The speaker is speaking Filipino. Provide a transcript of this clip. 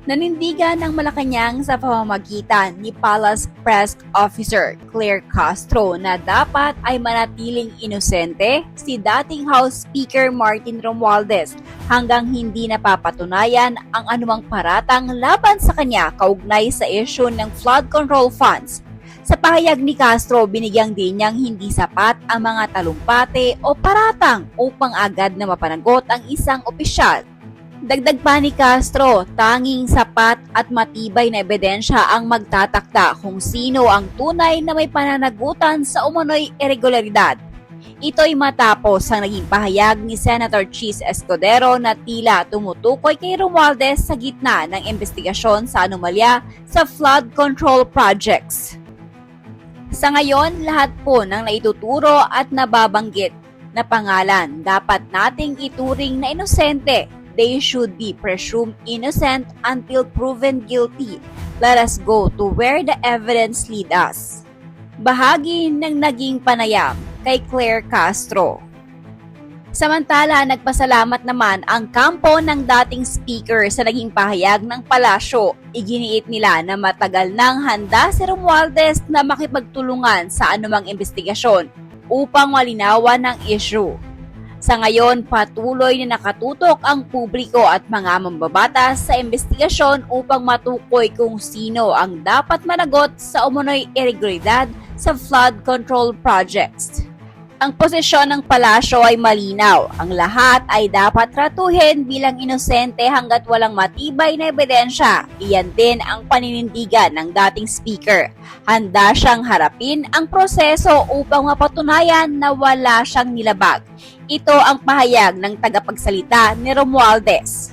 Nanindigan ng Malacanang sa pamamagitan ni Palace Press Officer Claire Castro na dapat ay manatiling inosente si dating House Speaker Martin Romualdez hanggang hindi napapatunayan ang anumang paratang laban sa kanya kaugnay sa issue ng flood control funds. Sa pahayag ni Castro, binigyang din niyang hindi sapat ang mga talumpati o paratang upang agad na mapanagot ang isang opisyal. Dagdag pa ni Castro, tanging sapat at matibay na ebidensya ang magtatakda kung sino ang tunay na may pananagutan sa umano'y irregularidad. Ito'y matapos ang naging pahayag ni Senator Chis Escudero na tila tumutukoy kay Romualdez sa gitna ng investigasyon sa anomalya sa flood control projects. Sa ngayon, lahat po ng naituturo at nababanggit na pangalan dapat nating ituring na inosente. They should be presumed innocent until proven guilty. Let us go to where the evidence lead us. Bahagi ng naging panayam kay Claire Castro. Samantala, nagpasalamat naman ang kampo ng dating speaker sa naging pahayag ng palasyo. Iginiit nila na matagal nang handa si Romualdez na makipagtulungan sa anumang investigasyon upang malinawan ang issue. Sa ngayon, patuloy na nakatutok ang publiko at mga mambabatas sa investigasyon upang matukoy kung sino ang dapat managot sa umano'y irregularidad sa flood control projects. Ang posisyon ng palasyo ay malinaw. Ang lahat ay dapat tratuhin bilang inosente hanggat walang matibay na ebidensya. Iyan din ang paninindigan ng dating speaker. Handa siyang harapin ang proseso upang mapatunayan na wala siyang nilabag. Ito ang pahayag ng tagapagsalita ni Romualdez.